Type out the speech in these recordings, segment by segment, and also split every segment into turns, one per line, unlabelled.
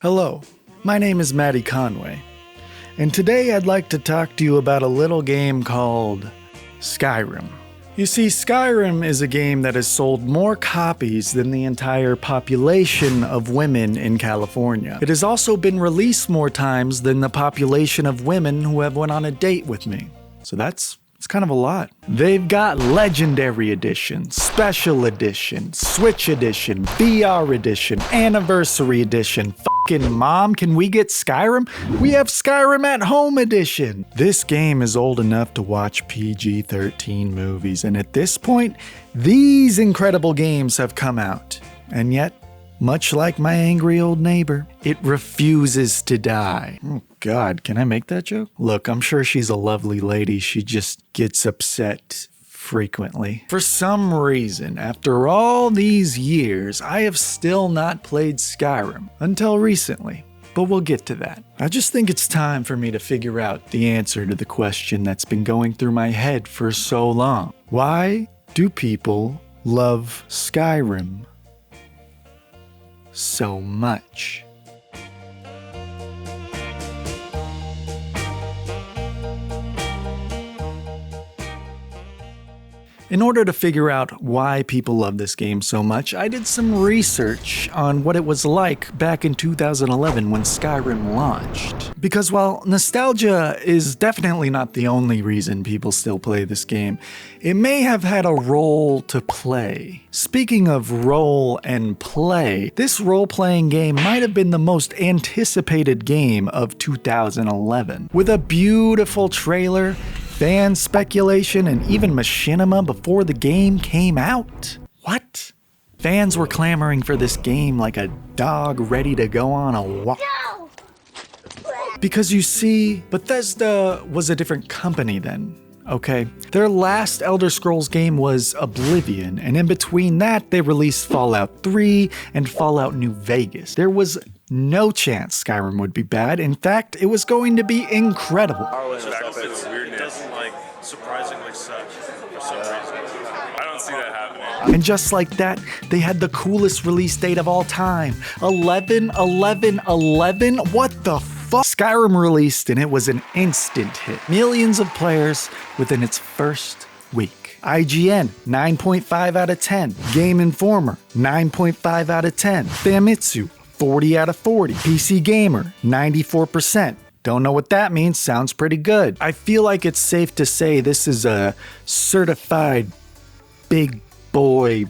Hello, my name is Matty Conway, and today I'd like to talk to you about a little game called Skyrim. You see, Skyrim is a game that has sold more copies than the entire population of women in California. It has also been released more times than the population of women who have went on a date with me. So it's kind of a lot. They've got Legendary Edition, Special Edition, Switch Edition, VR Edition, Anniversary Edition. Fucking mom, can we get Skyrim? We have Skyrim at Home Edition. This game is old enough to watch PG-13 movies, and at this point, these incredible games have come out. And yet, much like my angry old neighbor, it refuses to die. Oh God, can I make that joke? Look, I'm sure she's a lovely lady. She just gets upset frequently. For some reason, after all these years, I have still not played Skyrim until recently. But we'll get to that. I just think it's time for me to figure out the answer to the question that's been going through my head for so long. Why do people love Skyrim so much? In order to figure out why people love this game so much, I did some research on what it was like back in 2011 when Skyrim launched. Because while nostalgia is definitely not the only reason people still play this game, it may have had a role to play. Speaking of role and play, this role-playing game might have been the most anticipated game of 2011. With a beautiful trailer, fan speculation, and even machinima before the game came out. What? Fans were clamoring for this game like a dog ready to go on a walk. No! Because you see, Bethesda was a different company then. Okay, their last Elder Scrolls game was Oblivion, and in between that, they released Fallout 3 and Fallout New Vegas. There was no chance Skyrim would be bad. In fact, it was going to be incredible.
It doesn't surprisingly suck for some reason. I don't see that happening.
And just like that, they had the coolest release date of all time. 11/11/11? What the fuck? Skyrim released and it was an instant hit. Millions of players within its first week. IGN, 9.5 out of 10. Game Informer, 9.5 out of 10. Famitsu, 40 out of 40. PC Gamer, 94%. Don't know what that means, sounds pretty good. I feel like it's safe to say this is a certified big boy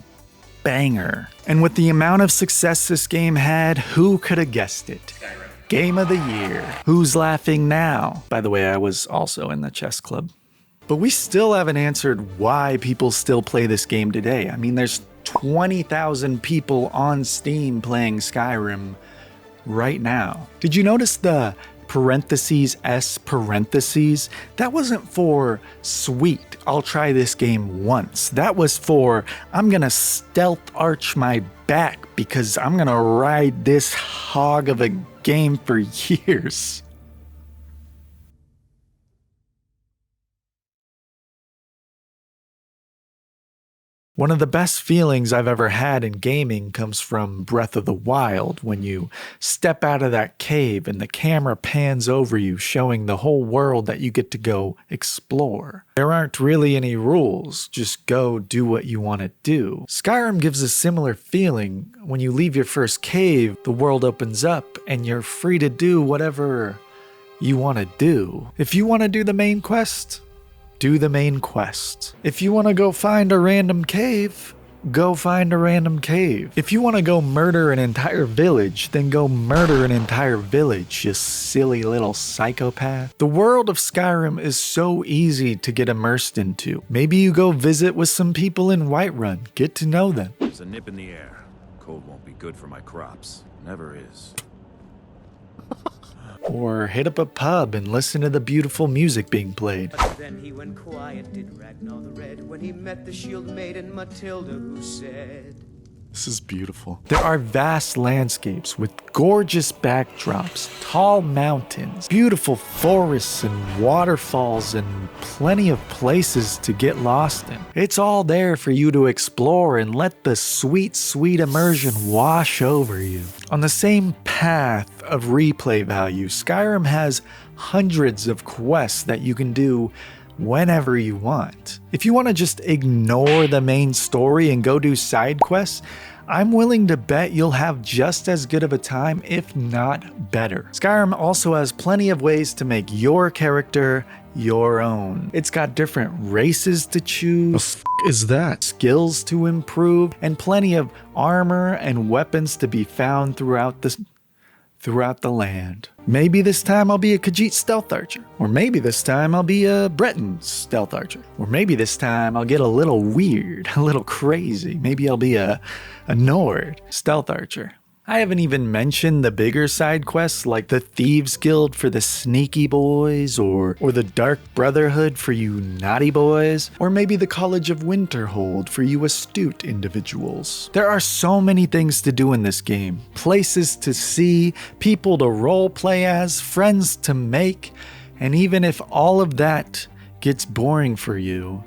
banger. And with the amount of success this game had, who could have guessed it? Skyrim. Game of the year. Who's laughing now? By the way, I was also in the chess club. But we still haven't answered why people still play this game today. I mean, there's 20,000 people on Steam playing Skyrim right now. Did you notice the parentheses S parentheses? That wasn't for sweet, I'll try this game once. That was for I'm gonna stealth arch my back because I'm gonna ride this hog of a game for years. One of the best feelings I've ever had in gaming comes from Breath of the Wild, when you step out of that cave and the camera pans over you, showing the whole world that you get to go explore. There aren't really any rules, just go do what you want to do. Skyrim gives a similar feeling. When you leave your first cave, the world opens up and you're free to do whatever you want to do. If you want to do the main quest, do the main quest. If you want to go find a random cave, go find a random cave. If you want to go murder an entire village, then go murder an entire village, you silly little psychopath. The world of Skyrim is so easy to get immersed into. Maybe you go visit with some people in Whiterun, get to know them.
There's a nip in the air. Cold won't be good for my crops. Never is.
Or hit up a pub and listen to the beautiful music being played.
But then he went quiet, did Ragnar the Red, when he met the shield maiden Matilda, who said,
This is beautiful. There are vast landscapes with gorgeous backdrops, tall mountains, beautiful forests and waterfalls, and plenty of places to get lost in. It's all there for you to explore and let the sweet, sweet immersion wash over you. On the same path of replay value, Skyrim has hundreds of quests that you can do whenever you want. If you want to just ignore the main story and go do side quests, I'm willing to bet you'll have just as good of a time, if not better. Skyrim also has plenty of ways to make your character your own. It's got different races to choose,
Is that?
skills to improve, and plenty of armor and weapons to be found throughout the land. Maybe this time I'll be a Khajiit stealth archer. Or maybe this time I'll be a Breton stealth archer. Or maybe this time I'll get a little weird, a little crazy. Maybe I'll be a Nord stealth archer. I haven't even mentioned the bigger side quests like the Thieves Guild for the sneaky boys, or the Dark Brotherhood for you naughty boys, or maybe the College of Winterhold for you astute individuals. There are so many things to do in this game, places to see, people to roleplay as, friends to make, and even if all of that gets boring for you,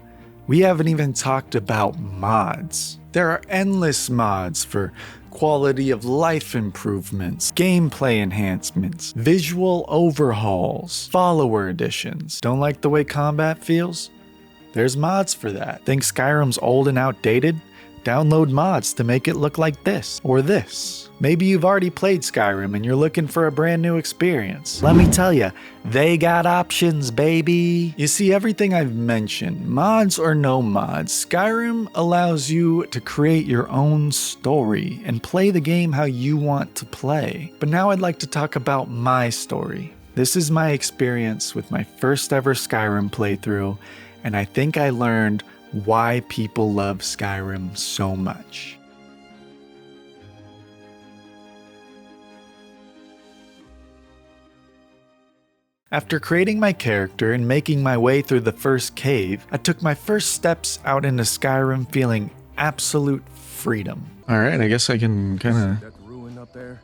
we haven't even talked about mods. There are endless mods for quality of life improvements, gameplay enhancements, visual overhauls, follower additions. Don't like the way combat feels? There's mods for that. Think Skyrim's old and outdated? Download mods to make it look like this or this. Maybe you've already played Skyrim and you're looking for a brand new experience. Let me tell you, they got options, baby. You see, everything I've mentioned, mods or no mods, Skyrim allows you to create your own story and play the game how you want to play. But now I'd like to talk about my story. This is my experience with my first ever Skyrim playthrough, and I think I learned why people love Skyrim so much. After creating my character and making my way through the first cave, I took my first steps out into Skyrim feeling absolute freedom.
Alright, I guess I can kinda
That ruin up there?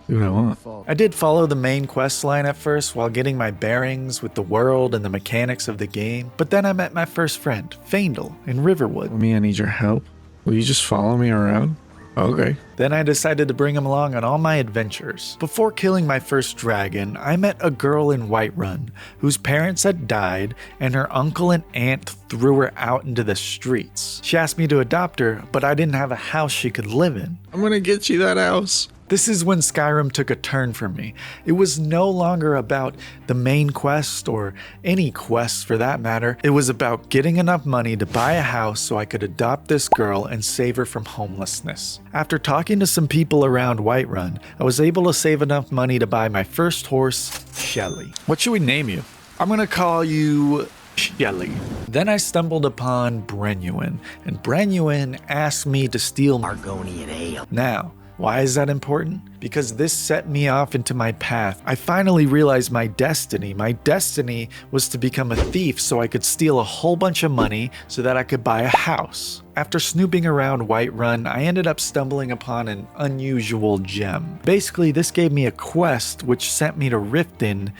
do what I want.
I did follow the main quest line at first while getting my bearings with the world and the mechanics of the game, but then I met my first friend, Faendal, in Riverwood.
Me, I need your help. Will you just follow me around? Okay.
Then I decided to bring him along on all my adventures. Before killing my first dragon, I met a girl in Whiterun whose parents had died and her uncle and aunt threw her out into the streets. She asked me to adopt her, but I didn't have a house she could live in.
I'm gonna get you that house.
This is when Skyrim took a turn for me. It was no longer about the main quest, or any quest for that matter. It was about getting enough money to buy a house so I could adopt this girl and save her from homelessness. After talking to some people around Whiterun, I was able to save enough money to buy my first horse, Shelly. What should we name you? I'm gonna call you Shelly. Then I stumbled upon Brenuin, and Brenuin asked me to steal Argonian ale. Now, why is that important? Because this set me off into my path. I finally realized my destiny. My destiny was to become a thief so I could steal a whole bunch of money so that I could buy a house. After snooping around Whiterun, I ended up stumbling upon an unusual gem. Basically, this gave me a quest which sent me to Riften,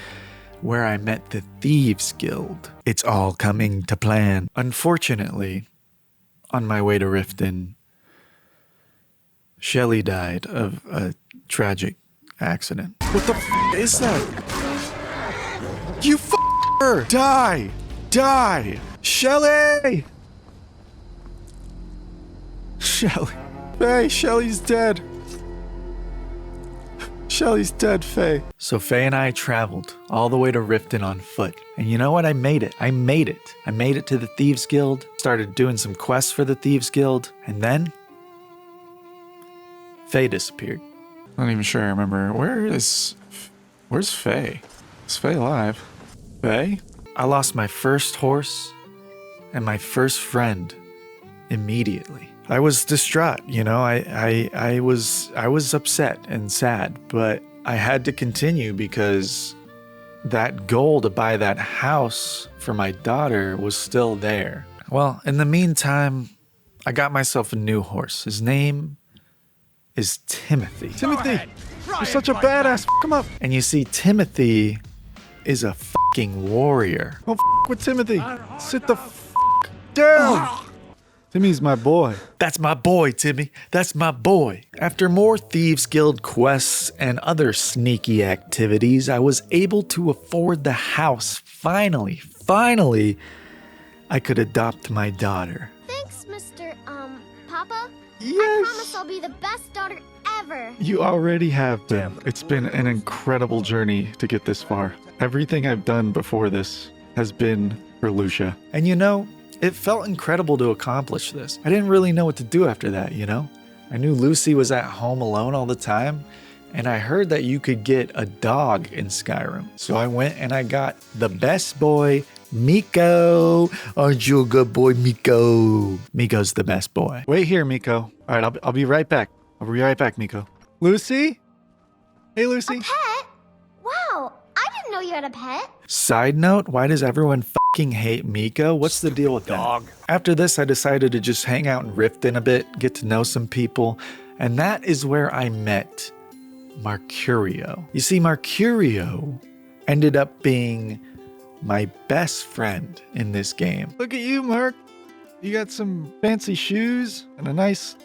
where I met the Thieves Guild. It's all coming to plan. Unfortunately, on my way to Riften, Shelly died of a tragic accident. What the is that? You her! Die! Die! Shelly! Shelly. Faye, Shelly's dead. Shelly's dead, Faye. So Faye and I traveled all the way to Riften on foot. And you know what? I made it. I made it to the Thieves Guild, started doing some quests for the Thieves Guild, and then Faye disappeared.
Not even sure I remember. Where's Faye? Is Faye alive? Faye?
I lost my first horse and my first friend immediately. I was distraught, you know, I was upset and sad, but I had to continue because that goal to buy that house for my daughter was still there. Well, in the meantime, I got myself a new horse. His name is Timothy.
Timothy, you're such a badass. F him up.
And you see, Timothy is a fucking warrior.
Don't f with Timothy. Sit the f down. Timmy's my boy.
That's my boy, Timmy. That's my boy. After more Thieves Guild quests and other sneaky activities, I was able to afford the house. Finally, I could adopt my daughter.
Thanks, Mr. Papa.
Yes.
I promise I'll be the best daughter ever.
You already have been. It's been an incredible journey to get this far. Everything I've done before this has been for Lucia.
And you know, it felt incredible to accomplish this. I didn't really know what to do after that, you know? I knew Lucy was at home alone all the time, and I heard that you could get a dog in Skyrim. So I went and I got the best boy, Miko. Aren't you a good boy, Miko? Miko's the best boy.
Wait here, Miko. All right, I'll be right back. I'll be right back, Miko. Lucy? Hey, Lucy.
Pet? Wow, I didn't know you had a pet.
Side note, why does everyone fucking hate Miko? What's the deal with that? After this, I decided to just hang out in Riften a bit, get to know some people, and that is where I met Mercurio. You see, Mercurio ended up being my best friend in this game.
Look at you, Mark. You got some fancy shoes and a nice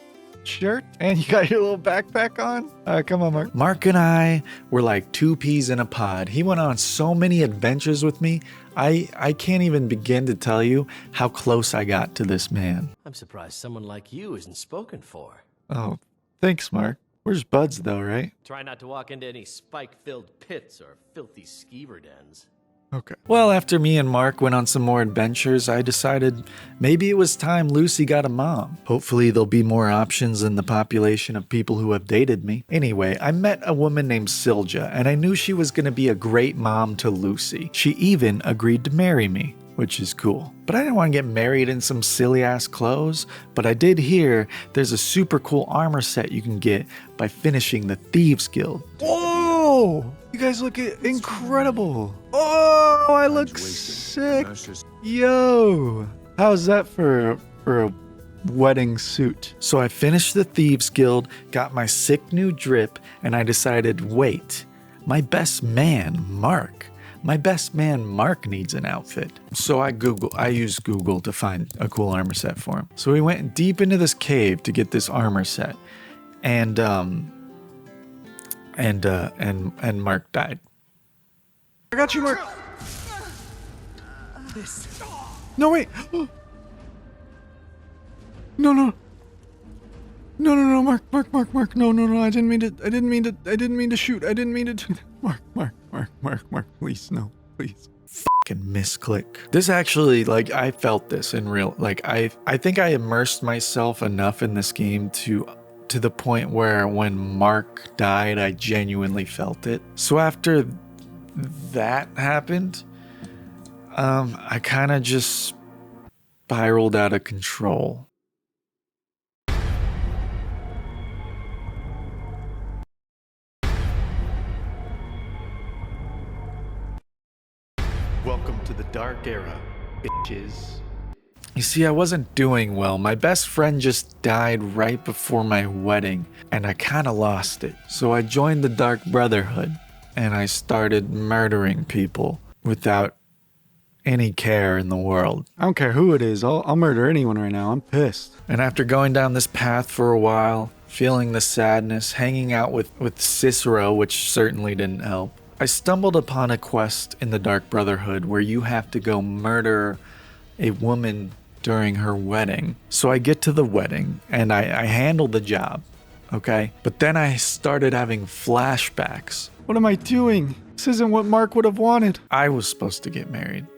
shirt, and you got your little backpack on. Come on, Mark.
Mark and I were like two peas in a pod. He went on so many adventures with me. I can't even begin to tell you how close I got to this man.
I'm surprised someone like you isn't spoken for.
Oh, thanks, Mark. Where's Buds, though, right?
Try not to walk into any spike-filled pits or filthy skeever dens.
Okay.
Well, after me and Mark went on some more adventures, I decided maybe it was time Lucy got a mom. Hopefully there'll be more options in the population of people who have dated me. Anyway, I met a woman named Silja, and I knew she was going to be a great mom to Lucy. She even agreed to marry me, which is cool. But I didn't want to get married in some silly-ass clothes, but I did hear there's a super cool armor set you can get by finishing the Thieves Guild.
Whoa! You guys look incredible. Oh, I look sick. Yo, how's that for a wedding suit?
So I finished the Thieves Guild, got my sick new drip, and I decided, wait, my best man, Mark needs an outfit. So I used Google to find a cool armor set for him. So we went deep into this cave to get this armor set. And Mark died.
I got you, Mark. No, wait. No, Mark. No. I didn't mean to shoot. I didn't mean to do that. Mark, please, no, please.
Fucking misclick. This actually, like, I felt this in real, like, I think I immersed myself enough in this game to the point where when Mark died, I genuinely felt it. So after that happened, I kind of just spiraled out of control. Welcome to the dark era, bitches. You see, I wasn't doing well. My best friend just died right before my wedding, and I kind of lost it. So I joined the Dark Brotherhood, and I started murdering people without any care in the world.
I don't care who it is. I'll murder anyone right now. I'm pissed.
And after going down this path for a while, feeling the sadness, hanging out with Cicero, which certainly didn't help, I stumbled upon a quest in the Dark Brotherhood where you have to go murder a woman during her wedding. So I get to the wedding and I handle the job, okay? But then I started having flashbacks.
What am I doing? This isn't what Mark would have wanted.
I was supposed to get married,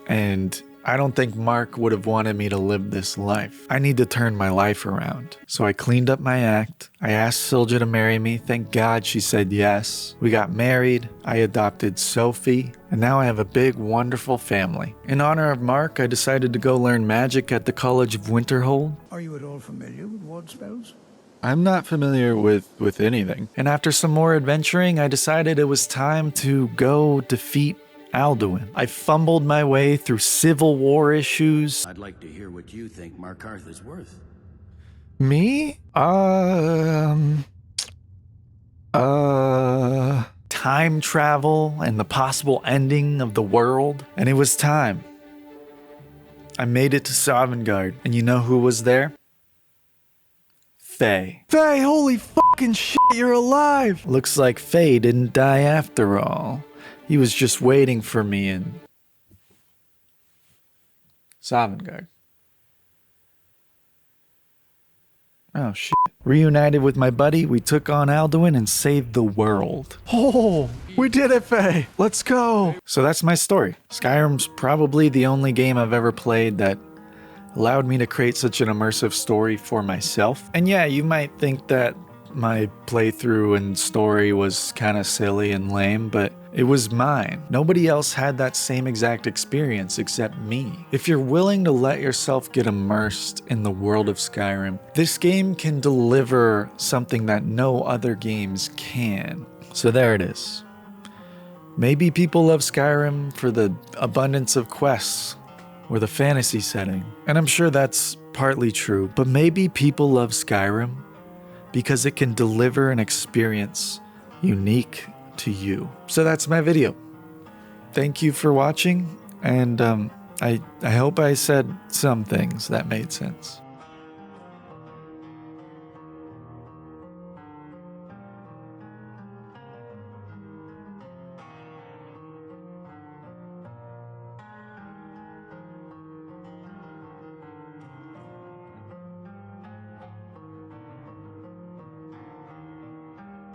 and I don't think Mark would have wanted me to live this life. I need to turn my life around. So I cleaned up my act. I asked Silja to marry me. Thank God she said yes. We got married. I adopted Sophie. And now I have a big, wonderful family. In honor of Mark, I decided to go learn magic at the College of Winterhold.
Are you at all familiar with ward spells?
I'm not familiar with anything. And after some more adventuring, I decided it was time to go defeat Alduin. I fumbled my way through Civil War issues.
I'd like to hear what you think Mark Arthur's worth.
Me? Time travel and the possible ending of the world. And it was time. I made it to Sovngarde, and you know who was there? Faye. Faye, holy fucking shit, you're alive! Looks like Faye didn't die after all. He was just waiting for me in Sovngarde. Oh shit. Reunited with my buddy, we took on Alduin and saved the world. Oh, we did it, Faye! Let's go! So that's my story. Skyrim's probably the only game I've ever played that allowed me to create such an immersive story for myself. And yeah, you might think that my playthrough and story was kind of silly and lame, but it was mine. Nobody else had that same exact experience except me. If you're willing to let yourself get immersed in the world of Skyrim, this game can deliver something that no other games can. So there it is. Maybe people love Skyrim for the abundance of quests or the fantasy setting, and I'm sure that's partly true, but maybe people love Skyrim because it can deliver an experience unique to you. So that's my video. Thank you for watching, and I hope I said some things that made sense.